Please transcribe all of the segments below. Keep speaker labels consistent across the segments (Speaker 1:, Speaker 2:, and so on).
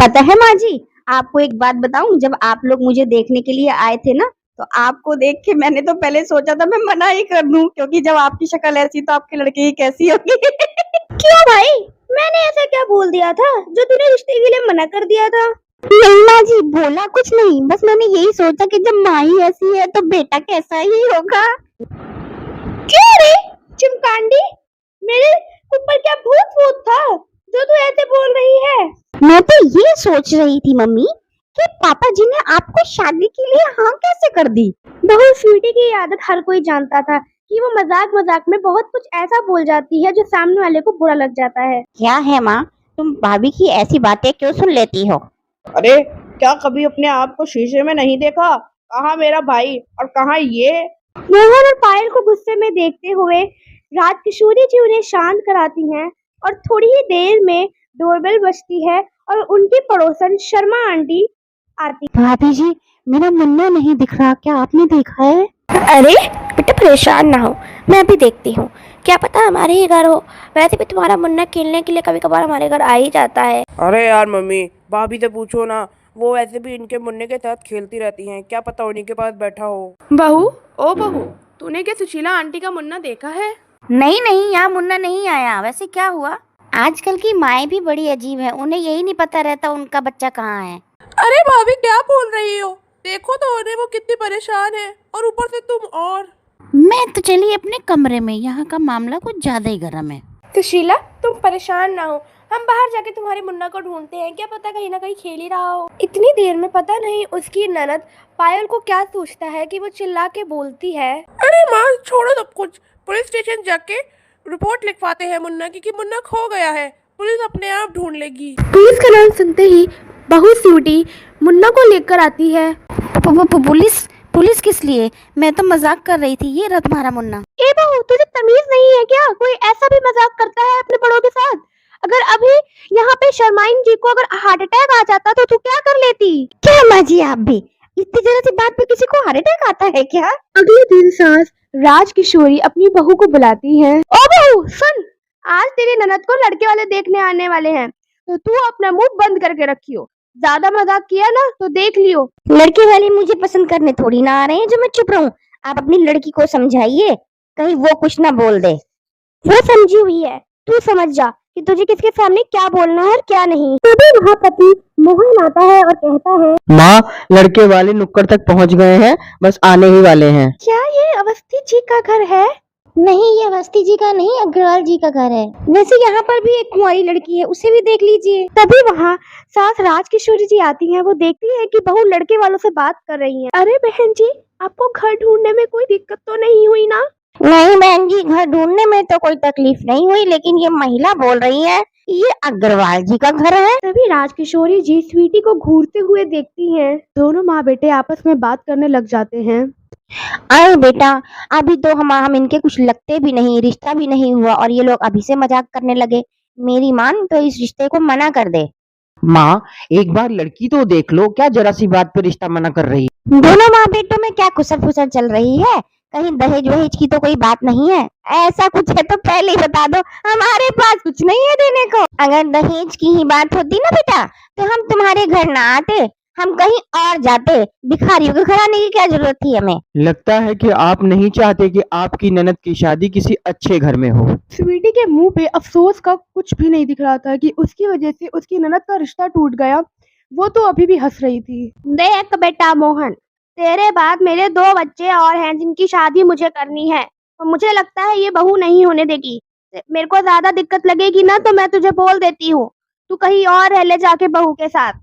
Speaker 1: पता है माँ जी, आपको एक बात बताऊं, जब आप लोग मुझे देखने के लिए आए थे ना, तो आपको देख के मैंने तो पहले सोचा था मैं मना ही कर दूं, क्योंकि जब आपकी शक्ल ऐसी तो आपके लड़के की कैसी होगी। क्यों भाई, मैंने ऐसा क्या बोल दिया था जो तूने रिश्ते के लिए मना कर दिया था? नहीं माँ जी, बोला कुछ नहीं, बस मैंने यही सोचा कि जब माँ ही ऐसी है तो बेटा कैसा ही होगा। क्यों रे चिमकांडी, मेरे ऊपर क्या भूत भूत था जो तू ऐसे बोल रही है? मैं तो ये सोच रही थी मम्मी कि पापा जी ने आपको शादी के लिए हाँ कैसे कर दी। बहू स्वीटी की आदत हर कोई जानता था कि वो मजाक मजाक में बहुत कुछ ऐसा बोल जाती है जो सामने वाले को बुरा लग जाता है। क्या है माँ, तुम भाभी की ऐसी बातें क्यों सुन लेती हो?
Speaker 2: अरे, क्या कभी अपने आप को शीशे में नहीं देखा? कहाँ मेरा भाई और कहाँ ये?
Speaker 1: मोहन और पायल को गुस्से में देखते हुए राजकिशोरी जी उन्हें शांत कराती हैं और थोड़ी ही देर में डोरबेल बजती है और उनकी पड़ोसन शर्मा आंटी आती। भाभी जी, मेरा मुन्ना नहीं दिख रहा, क्या आपने देखा है?
Speaker 3: अरे बेटा परेशान ना हो, मैं अभी देखती हूँ। क्या पता हमारे ही घर हो। वैसे भी तुम्हारा मुन्ना खेलने के लिए कभी कभार हमारे घर आ ही जाता है।
Speaker 2: अरे यार मम्मी, भाभी से पूछो ना, वो वैसे भी इनके मुन्ने के साथ खेलती रहती हैं, क्या पता उन्हीं के पास बैठा हो।
Speaker 4: बहू, ओ बहू, तूने क्या सुशीला आंटी का मुन्ना देखा है?
Speaker 1: नहीं नहीं, यहाँ मुन्ना नहीं आया। वैसे क्या हुआ? आजकल की माएँ भी बड़ी अजीब है, उन्हें यही नहीं पता रहता उनका बच्चा कहाँ है।
Speaker 4: अरे भाभी, क्या बोल रही हो? देखो तो उन्हें, वो कितनी परेशान है और ऊपर से तुम। और
Speaker 1: मैं तो चली अपने कमरे में, यहाँ का मामला कुछ ज्यादा ही गर्म है।
Speaker 3: सुशीला, तुम परेशान ना हो, हम बाहर जाके तुम्हारे मुन्ना को ढूंढते हैं। क्या पता कहीं ना कहीं खेल ही रहा हो। इतनी देर में पता नहीं उसकी ननद पायल को क्या सोचता है कि वो चिल्ला के बोलती है।
Speaker 4: अरे माँ, छोड़ो सब कुछ, पुलिस स्टेशन जाके रिपोर्ट लिखवाते हैं मुन्ना की कि मुन्ना खो गया है। पुलिस अपने आप ढूंढ लेगी।
Speaker 3: पुलिस का नाम सुनते ही बहू स्वीटी मुन्ना को लेकर आती है।
Speaker 1: पुलिस? पुलिस किस लिए? मैं तो मजाक कर रही थी, ये रहा तुम्हारा मुन्ना। ए बहू, तुझे तमीज नहीं है क्या? कोई ऐसा भी मजाक करता है अपने बड़ों के साथ? अगर अभी यहाँ पे शर्माइन जी को अगर हार्ट अटैक आ जाता तो तू क्या कर लेती? क्या माँ जी, आप भी इतनी जरा सी बात पे किसी को हार्ट अटैक आता है क्या?
Speaker 3: अगले दिन सास राजकिशोरी अपनी बहू को बुलाती है।
Speaker 1: ओ बहू सुन, आज तेरी ननद को लड़के वाले देखने आने वाले हैं, तो तू अपना मुंह बंद करके रखियो। ज्यादा मजाक किया ना तो देख लियो। लड़के वाले मुझे पसंद करने थोड़ी ना आ रहे हैं जो मैं चुप रहूं। आप अपनी लड़की को समझाइए, कहीं वो कुछ ना बोल दे। वो समझी हुई है, तू समझ जा कि तुझे किसके सामने क्या बोलना है और क्या नहीं। तभी वहाँ पति मोहन आता है और कहता है,
Speaker 2: माँ, लड़के वाले नुक्कड़ तक पहुँच गए हैं, बस आने ही वाले हैं।
Speaker 1: क्या ये अवस्थी जी का घर है? नहीं, ये अवस्थी जी का नहीं, अग्रवाल जी का घर है। वैसे यहाँ पर भी एक कुंवारी लड़की है, उसे भी देख लीजिए। तभी वहाँ सास राजकिशोरी जी आती हैं। वो देखती है कि बहू लड़के वालों से बात कर रही है।
Speaker 3: अरे बहन जी, आपको घर ढूंढने में कोई दिक्कत तो नहीं हुई ना?
Speaker 1: नहीं बहन जी, घर ढूंढने में तो कोई तकलीफ नहीं हुई, लेकिन ये महिला बोल रही है ये अग्रवाल जी का घर है।
Speaker 3: तभी राजकिशोरी जी स्वीटी को घूरते हुए देखती हैं। दोनों माँ बेटे आपस में बात करने लग जाते हैं।
Speaker 1: अरे बेटा, अभी तो हम इनके कुछ लगते भी नहीं, रिश्ता भी नहीं हुआ और ये लोग अभी से मजाक करने लगे। मेरी मान तो इस रिश्ते को मना कर दे।
Speaker 2: माँ, एक बार लड़की तो देख लो, क्या जरा सी बात पे रिश्ता मना कर रही?
Speaker 1: दोनों माँ बेटों में क्या कुसर फुसर चल रही है? कहीं दहेज वहेज की तो कोई बात नहीं है? ऐसा कुछ है तो पहले ही बता दो, हमारे पास कुछ नहीं है देने को। अगर दहेज की ही बात होती ना बेटा, तो हम तुम्हारे घर ना आते, हम कहीं और जाते। भिखारियों के घर आने की क्या जरूरत थी हमें?
Speaker 2: लगता है कि आप नहीं चाहते कि आपकी ननद की शादी किसी अच्छे घर में हो।
Speaker 3: स्वीटी के मुंह पे अफसोस का कुछ भी नहीं दिख रहा था कि उसकी वजह से उसकी ननद का रिश्ता टूट गया। वो तो अभी भी हंस रही थी।
Speaker 1: देख बेटा मोहन, तेरे बाद मेरे 2 बच्चे और हैं जिनकी शादी मुझे करनी है, और मुझे लगता है ये बहू नहीं होने देगी। मेरे को ज्यादा दिक्कत लगेगी ना तो मैं तुझे बोल देती हूँ, तू कहीं और रह ले जाके बहू के साथ।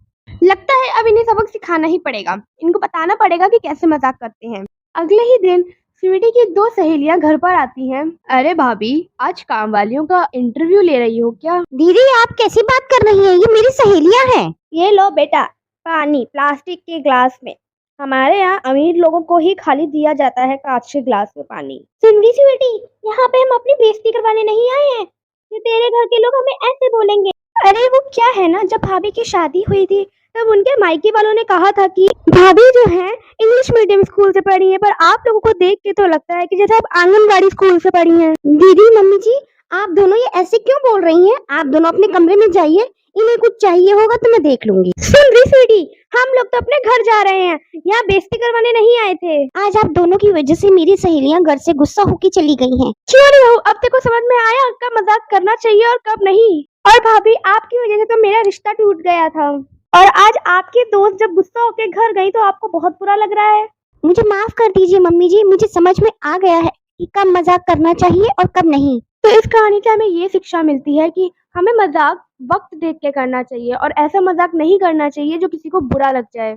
Speaker 1: लगता है अब इन्हें सबक सिखाना ही पड़ेगा, इनको बताना पड़ेगा कि कैसे मजाक करते हैं।
Speaker 3: अगले ही दिन स्वीटी की 2 सहेलियां घर पर आती हैं। अरे भाभी, आज काम वालियों का इंटरव्यू ले रही हो क्या?
Speaker 1: दीदी, आप कैसी बात कर रही हैं? ये मेरी सहेलियां हैं। ये लो बेटा पानी, प्लास्टिक के ग्लास में। हमारे यहाँ अमीर लोगों को ही खाली दिया जाता है कांच के ग्लास में पानी। सुन स्वीटी, यहाँ पे हम अपनी बेइज्जती करवाने नहीं आए हैं, ये तेरे घर के लोग हमें ऐसे बोलेंगे। अरे वो क्या है ना, जब भाभी की शादी हुई थी तब उनके मायके वालों ने कहा था कि भाभी जो है इंग्लिश मीडियम स्कूल से पढ़ी है, पर आप लोगों को देख के तो लगता है कि जैसे आप आंगनबाड़ी स्कूल से पढ़ी हैं। दीदी मम्मी जी, आप दोनों ये ऐसे क्यों बोल रही हैं? आप दोनों अपने कमरे में जाइए, इन्हें कुछ चाहिए होगा तो मैं देख लूंगी। सुन रही स्वीटी, हम लोग तो अपने घर जा रहे हैं, यहाँ बेइज्जती करवाने नहीं आए थे। आज आप दोनों की वजह से मेरी सहेलियां घर से गुस्सा होके चली गई हैं। क्यों नहीं हो? अब तेरे को समझ में आया कब मजाक करना चाहिए और कब नहीं। और भाभी, आपकी वजह से तो मेरा रिश्ता टूट गया था, और आज आपकी दोस्त जब गुस्सा होके घर गई तो आपको बहुत बुरा लग रहा है। मुझे माफ कर दीजिए मम्मी जी, मुझे समझ में आ गया है कि कब मजाक करना चाहिए और कब नहीं। तो इस कहानी से हमें ये शिक्षा मिलती है कि हमें मजाक वक्त देख के करना चाहिए और ऐसा मजाक नहीं करना चाहिए जो किसी को बुरा लग जाए।